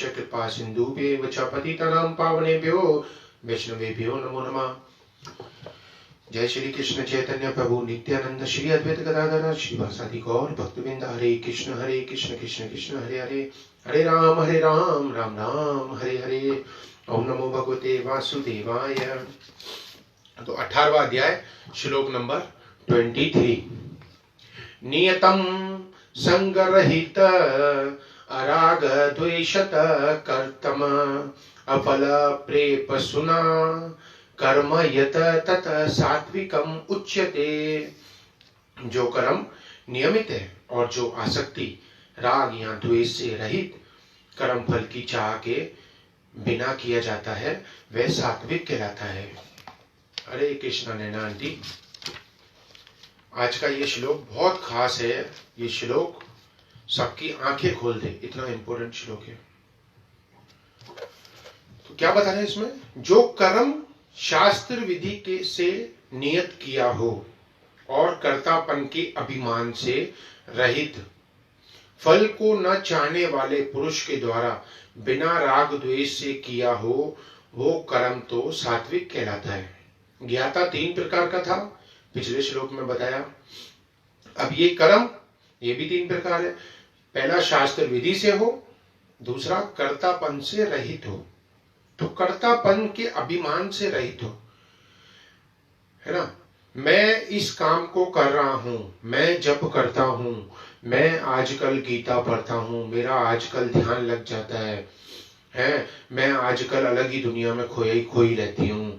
कृपा सिन्धुभ्येव च पतितानां पावनेभ्यो वैष्णवेभ्यो नमो नमः। जय श्री कृष्ण चैतन्य प्रभु नित्यानंद श्री अद्वैत गदाधर श्रीवासादि गौर भक्तवृंद। हरे कृष्ण कृष्ण कृष्ण हरे हरे, हरे राम राम राम हरे हरे। ओम नमो भगवते वासुदेवाय। तो 18वां अध्याय श्लोक नंबर 23। नियतम संगरहित अराग द्वेषत कर्तम अफल प्रेप सुना कर्म यत तत सात्विकम उच्यते। जो कर्म नियमित है और जो आसक्ति राग या द्वेष से रहित कर्म फल की चाह के बिना किया जाता है वह सात्विक कहलाता है। हरे कृष्ण नैना आंटी, आज का ये श्लोक बहुत खास है। ये श्लोक सबकी आंखें खोल दे, इतना इंपॉर्टेंट श्लोक है। तो क्या बता रहे हैं इसमें? जो कर्म शास्त्र विधि के से नियत किया हो और कर्तापन के अभिमान से रहित, फल को न चाहने वाले पुरुष के द्वारा बिना राग द्वेष से किया हो, वो कर्म तो सात्विक कहलाता है। ज्ञाता 3 प्रकार का था, पिछले श्लोक में बताया। अब ये कर्म, ये भी 3 प्रकार है। पहला शास्त्र विधि से हो, दूसरा कर्तापन से रहित हो। तो कर्तापन के अभिमान से रहित हो, है ना। मैं इस काम को कर रहा हूं, मैं जप करता हूं, मैं आजकल गीता पढ़ता हूं, मेरा आजकल ध्यान लग जाता है, मैं आजकल अलग ही दुनिया में खोई रहती हूं,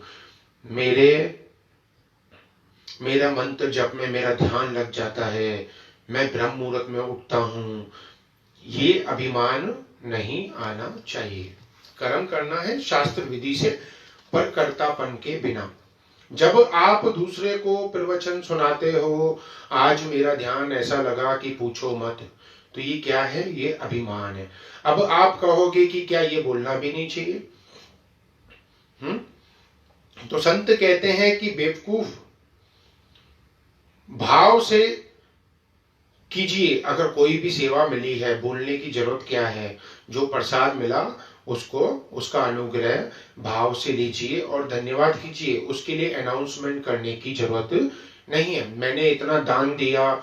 मेरा मंत्र जप में मेरा ध्यान लग जाता है, मैं ब्रह्म मुहूर्त में उठता हूं। ये अभिमान नहीं आना चाहिए। कर्म करना है शास्त्र विधि से, पर कर्तापन के बिना। जब आप दूसरे को प्रवचन सुनाते हो, आज मेरा ध्यान ऐसा लगा कि पूछो मत, तो ये क्या है? ये अभिमान है। अब आप कहोगे कि क्या ये बोलना भी नहीं चाहिए? तो संत कहते हैं कि बेवकूफ, भाव से कीजिए। अगर कोई भी सेवा मिली है, बोलने की जरूरत क्या है? जो प्रसाद मिला उसको, उसका अनुग्रह भाव से लीजिए और धन्यवाद कीजिए। उसके लिए अनाउंसमेंट करने की जरूरत नहीं है। मैंने इतना दान दिया,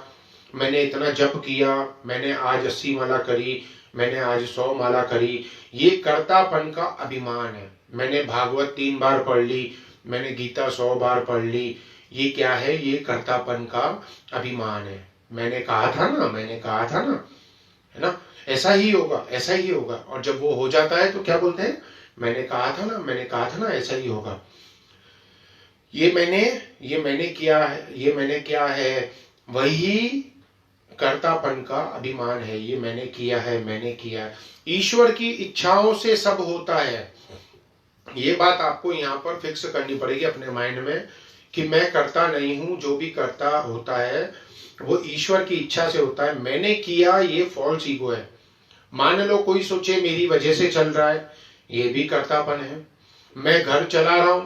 मैंने इतना जप किया, मैंने आज 80 माला करी, मैंने आज 100 माला करी। ये कर्तापन का अभिमान है। मैंने भागवत 3 बार पढ़ ली, मैंने गीता 100 बार पढ़ ली। ये क्या है? ये कर्तापन का अभिमान है। मैंने कहा था ना, है ना। ऐसा ही होगा। और जब वो हो जाता है तो क्या बोलते हैं? मैंने कहा था ना, ऐसा ही होगा। ये मैंने किया है, वही कर्तापन का अभिमान है। ये मैंने किया। ईश्वर की इच्छाओं से सब होता है। ये बात आपको यहाँ पर फिक्स करनी पड़ेगी अपने माइंड में कि मैं करता नहीं हूं, जो भी करता होता है वो ईश्वर की इच्छा से होता है। मैंने किया, ये फॉल्स ईगो है। मान लो कोई सोचे मेरी वजह से चल रहा है, ये भी कर्तापन है। मैं घर चला रहा हूं,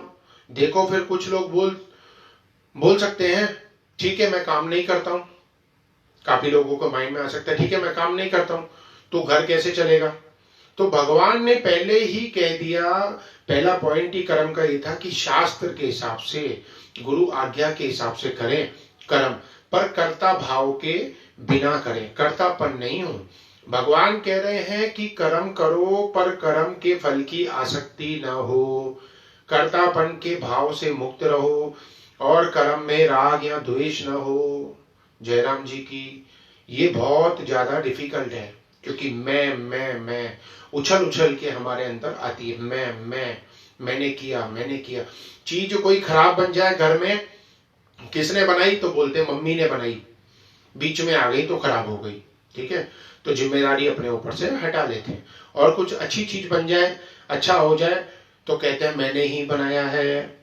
देखो फिर कुछ लोग बोल सकते हैं ठीक है मैं काम नहीं करता हूं। काफी लोगों को माइंड में आ सकता है ठीक है मैं काम नहीं करता हूं, तो घर कैसे चलेगा? तो भगवान ने पहले ही कह दिया, पहला पॉइंट ही कर्म का ये था कि शास्त्र के हिसाब से, गुरु आज्ञा के हिसाब से करें कर्म, पर कर्ता भाव के बिना करें, कर्तापन नहीं हो। भगवान कह रहे हैं कि कर्म करो पर कर्म के फल की आसक्ति न हो, कर्तापन के भाव से मुक्त रहो और कर्म में राग या द्वेष न हो। जयराम जी की ये बहुत ज्यादा डिफिकल्ट है, क्योंकि मैं उछल के हमारे अंदर आती है। मैंने किया। चीज कोई खराब बन जाए घर में, किसने बनाई? तो बोलते मम्मी ने बनाई, बीच में आ गई तो खराब हो गई। ठीक है, तो जिम्मेदारी अपने ऊपर से हटा लेते हैं। और कुछ अच्छी चीज बन जाए, अच्छा हो जाए, तो कहते हैं मैंने ही बनाया है,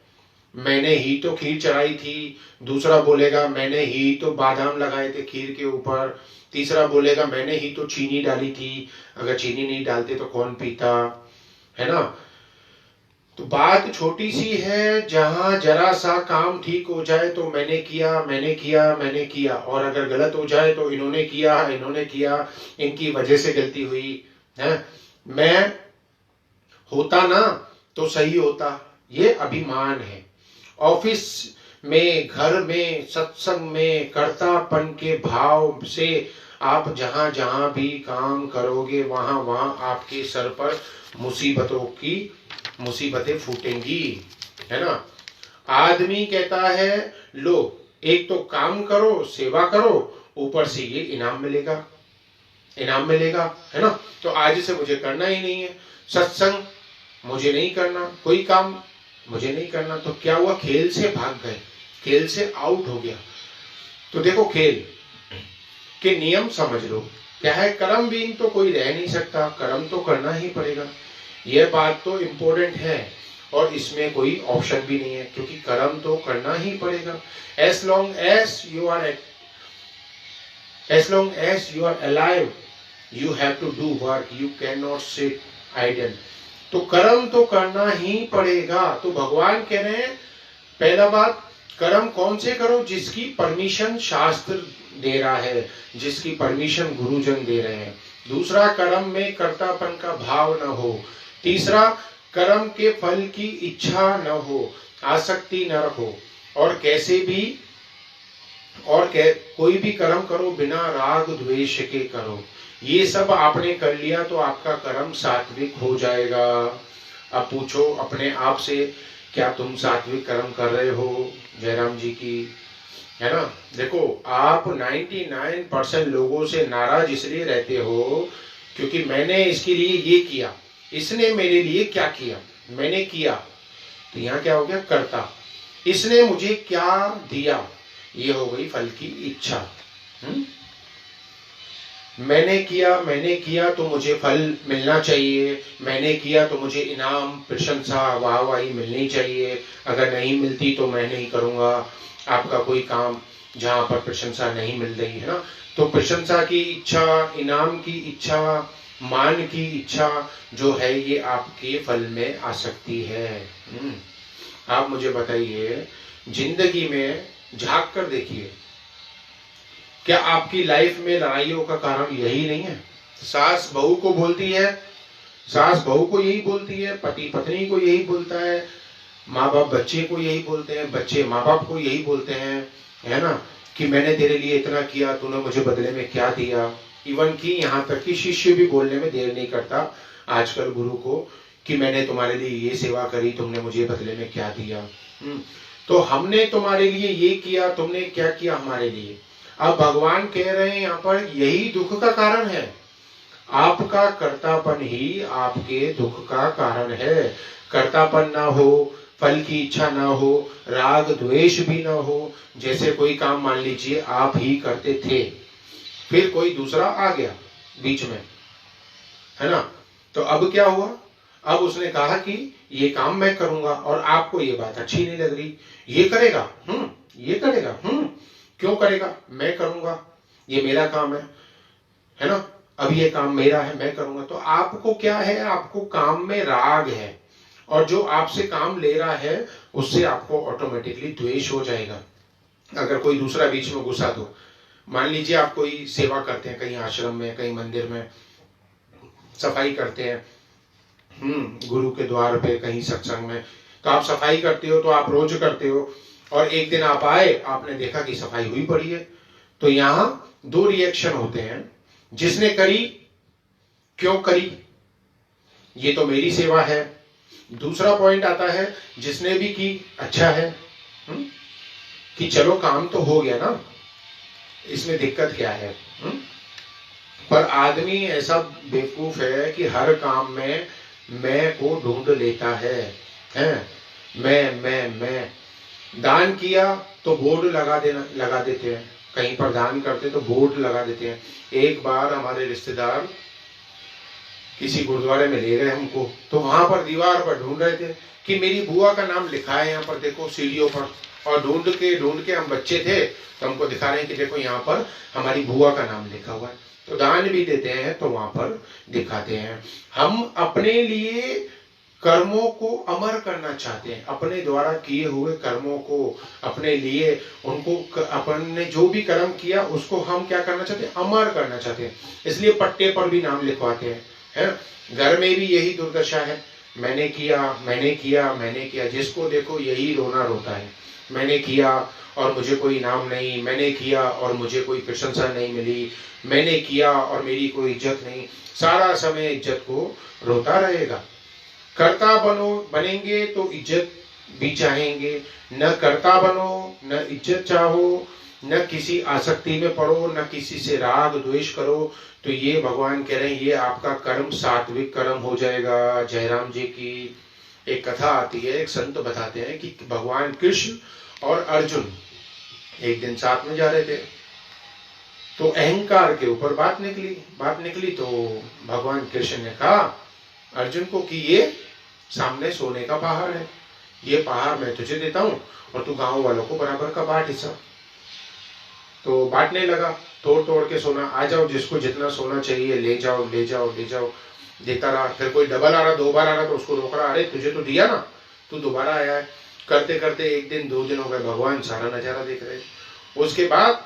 मैंने ही तो खीर चढ़ाई थी। दूसरा बोलेगा मैंने ही तो बादाम लगाए थे खीर के ऊपर। तीसरा बोलेगा मैंने ही तो चीनी डाली थी, अगर चीनी नहीं डालते तो कौन पीता, है ना। तो बात छोटी सी है, जहां जरा सा काम ठीक हो जाए तो मैंने किया, और अगर गलत हो जाए तो इन्होंने किया, इनकी वजह से गलती हुई है। मैं होता ना तो सही होता, ये अभिमान है। ऑफिस में, घर में, सत्संग में कर्तापन के भाव से आप जहां जहां भी काम करोगे वहां वहां आपके सर पर मुसीबतें फूटेंगी, है ना। आदमी कहता है लो एक तो काम करो, सेवा करो, ऊपर से ये इनाम मिलेगा, इनाम मिलेगा, है ना। तो आज से मुझे करना ही नहीं है, सत्संग मुझे नहीं करना, कोई काम मुझे नहीं करना। तो क्या हुआ, खेल से भाग गए, खेल से आउट हो गया। तो देखो खेल के नियम समझ लो, क्या है, कर्म बिन तो कोई रह नहीं सकता, कर्म तो करना ही पड़ेगा, यह बात तो इम्पोर्टेंट है। और इसमें कोई ऑप्शन भी नहीं है, क्योंकि कर्म तो करना ही पड़ेगा। As long as you are alive you have to do work, you can not sit idle. तो कर्म तो करना ही पड़ेगा। तो भगवान कह रहे हैं, पहला बात, कर्म कौन से करो, जिसकी परमिशन शास्त्र दे रहा है, जिसकी परमिशन गुरुजन दे रहे हैं। दूसरा, कर्म में कर्तापन का भाव न हो। तीसरा, कर्म के फल की इच्छा न हो, आसक्ति न रखो। और कोई भी कर्म करो बिना राग द्वेष के करो। ये सब आपने कर लिया तो आपका कर्म सात्विक हो जाएगा। अब पूछो अपने आप से, क्या तुम सात्विक कर्म कर रहे हो जयराम जी की, है ना। देखो आप 99% लोगों से नाराज इसलिए रहते हो क्योंकि मैंने इसके लिए ये किया, इसने मेरे लिए क्या किया, मैंने किया। तो यहाँ क्या हो गया, कर्ता। इसने मुझे क्या दिया, ये हो गई फल की इच्छा। मैंने किया तो मुझे फल मिलना चाहिए, मैंने किया तो मुझे इनाम, प्रशंसा, वाहवाही मिलनी चाहिए। अगर नहीं मिलती तो मैं नहीं करूंगा आपका कोई काम जहां पर प्रशंसा नहीं मिल रही है ना। तो प्रशंसा की इच्छा, इनाम की इच्छा, मान की इच्छा जो है, ये आपके फल में आ सकती है। आप मुझे बताइए, जिंदगी में झांक कर देखिए, क्या आपकी लाइफ में लड़ाइयों का कारण यही नहीं है? सास बहू को बोलती है, सास बहू को यही बोलती है, पति पत्नी को यही बोलता है, माँ बाप बच्चे को यही बोलते हैं, बच्चे माँ बाप को यही बोलते हैं, है ना, कि मैंने तेरे लिए इतना किया, तूने मुझे बदले में क्या दिया। इवन कि यहाँ तक कि शिष्य भी बोलने में देर नहीं करता आजकल गुरु को, कि मैंने तुम्हारे लिए ये सेवा करी, तुमने मुझे बदले में क्या दिया। तो हमने तुम्हारे लिए ये किया, तुमने क्या किया हमारे लिए। अब भगवान कह रहे हैं यहाँ पर, यही दुख का कारण है, आपका कर्तापन ही आपके दुख का कारण है। कर्तापन ना हो, फल की इच्छा ना हो, राग द्वेष भी ना हो। जैसे कोई काम मान लीजिए आप ही करते थे, फिर कोई दूसरा आ गया बीच में, है ना। तो अब क्या हुआ, अब उसने कहा कि ये काम मैं करूंगा और आपको ये बात अच्छी नहीं लग रही। ये करेगा, ये करेगा, क्यों करेगा, मैं करूंगा, ये मेरा काम है ना, अब ये काम मेरा है, मैं करूंगा। तो आपको क्या है, आपको काम में राग है, और जो आपसे काम ले रहा है उससे आपको ऑटोमेटिकली द्वेष हो जाएगा। अगर कोई दूसरा बीच में घुसा दो, मान लीजिए आप कोई सेवा करते हैं, कहीं आश्रम में, कहीं मंदिर में सफाई करते हैं, गुरु के द्वार पे, कहीं सत्संग में, तो आप सफाई करते हो, तो आप रोज करते हो, और एक दिन आप आए, आपने देखा कि सफाई हुई पड़ी है। तो यहां दो रिएक्शन होते हैं, जिसने करी, क्यों करी, ये तो मेरी सेवा है। दूसरा पॉइंट आता है, जिसने भी की, अच्छा है, कि चलो काम तो हो गया ना, इसमें दिक्कत क्या है। पर आदमी ऐसा बेवकूफ है कि हर काम में मैं को ढूंढ लेता है, मैं दान किया तो बोर्ड लगा देते हैं, कहीं पर दान करते तो बोर्ड लगा देते हैं। एक बार हमारे रिश्तेदार किसी गुरुद्वारे में ले गए हमको, तो वहां पर दीवार पर ढूंढ रहे थे कि मेरी बुआ का नाम लिखा है यहाँ पर, देखो सीढ़ियों पर। और ढूंढ के हम बच्चे थे तो हमको दिखा रहे हैं कि देखो यहाँ पर हमारी बुआ का नाम लिखा हुआ है। तो दान भी देते हैं तो वहां पर दिखाते हैं। हम अपने लिए कर्मों को अमर करना चाहते हैं, अपने द्वारा किए हुए कर्मों को अपने लिए, उनको अपन ने जो भी कर्म किया उसको हम क्या करना चाहते हैं, अमर करना चाहते हैं। इसलिए पट्टे पर भी नाम लिखवाते हैं, है। घर में भी यही दुर्दशा है, मैंने किया, मैंने किया, मैंने किया, जिसको देखो यही रोना रोता है। मैंने किया और मुझे कोई इनाम नहीं, मैंने किया और मुझे कोई प्रशंसा नहीं मिली, मैंने किया और मेरी कोई इज्जत नहीं, सारा समय इज्जत को रोता रहेगा। कर्ता बनेंगे तो इज्जत भी चाहेंगे, न कर्ता बनो, न इज्जत चाहो, न किसी आसक्ति में पड़ो, न किसी से राग द्वेष करो, तो ये भगवान कह रहे हैं ये आपका कर्म सात्विक कर्म हो जाएगा। जयराम जी की एक कथा आती है, एक संत बताते हैं कि भगवान कृष्ण और अर्जुन एक दिन साथ में जा रहे थे, तो अहंकार के ऊपर बात निकली तो भगवान कृष्ण ने कहा अर्जुन को कि ये सामने सोने का पहाड़ है, ये पहाड़ मैं तुझे देता हूं और तू गांव वालों को बराबर का बांट हिस्सा। तो बांटने लगा, तोड़ तोड़ के सोना, आ जाओ जिसको जितना सोना चाहिए ले जाओ ले जाओ ले जाओ, देता रहा। फिर कोई डबल आ रहा, 2 बार आ रहा, तो उसको रोक रहा, अरे तुझे तो दिया ना, तू दोबारा आया है। करते करते 1 दिन 2 दिन हो गए, भगवान सारा नजारा देख रहे। उसके बाद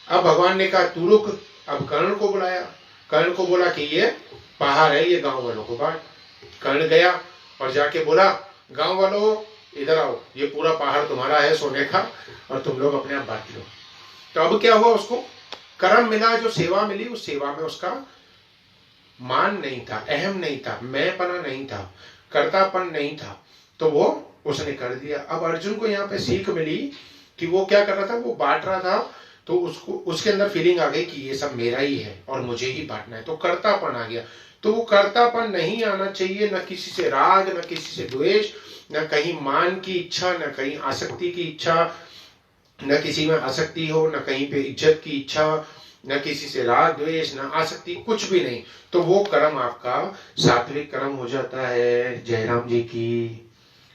अब भगवान ने कहा तू रुक, अब कर्ण को बुलाया, कर्ण को बोला कि ये पहाड़ है, ये गांव वालों को बांट। कर्ण गया और जाके बोला गांव वालों इधर आओ, ये पूरा पहाड़ तुम्हारा है सोने का और तुम लोग अपने आप बांट लो। तो अब क्या हुआ, उसको कर्म मिला, जो सेवा मिली, उस सेवा में उसका मान नहीं था, अहम नहीं था, मैंपना नहीं था, कर्तापन नहीं था, तो वो उसने कर दिया। अब अर्जुन को यहाँ पे सीख मिली कि वो क्या कर रहा था, वो बांट रहा था, तो उसको उसके अंदर फीलिंग आ गई कि ये सब मेरा ही है और मुझे ही बांटना है, तो कर्तापन आ गया। तो वो कर्तापन नहीं आना चाहिए, न किसी से राग, न किसी से द्वेष, न कहीं मान की इच्छा, न कहीं आसक्ति की इच्छा, न किसी में आसक्ति हो, न कहीं पे इज्जत की इच्छा, न किसी से राग द्वेष, न आसक्ति, कुछ भी नहीं, तो वो कर्म आपका सात्विक कर्म हो जाता है। जयराम जी की।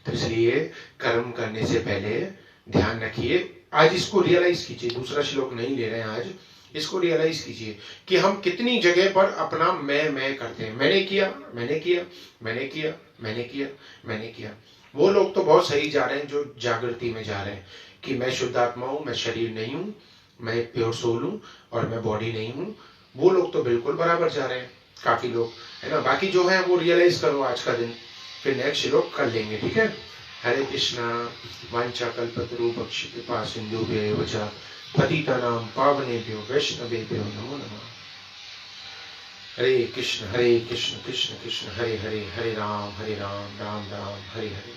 तो इसलिए कर्म करने से पहले ध्यान रखिए, आज इसको रियलाइज कीजिए, दूसरा श्लोक नहीं ले रहे हैं आज, इसको रियलाइज कीजिए कि हम कितनी जगह पर अपना मैं करते हैं। मैंने किया, मैंने किया, मैंने किया, मैंने किया, मैंने किया। वो लोग तो बहुत सही जा रहे हैं जो जागृति में जा रहे हैं कि मैं शुद्ध आत्मा हूं, मैं शरीर नहीं हूं, मैं प्योर सोल हूं और मैं बॉडी नहीं हूं। वो लोग तो बिल्कुल बराबर जा रहे हैं, काफी लोग, है ना। बाकी जो है वो रियलाइज करो आज का दिन, फिर नेक्स्ट श्लोक कर लेंगे, ठीक है। हरे कृष्णा वांछा कल्पतरुभ्यश्च कृपा सिन्धुभ्येव च पतितानां पावनेभ्यो वैष्णवेभ्यो नमो नमः। हरे कृष्ण कृष्ण कृष्ण हरे हरे, हरे राम राम राम हरे हरे।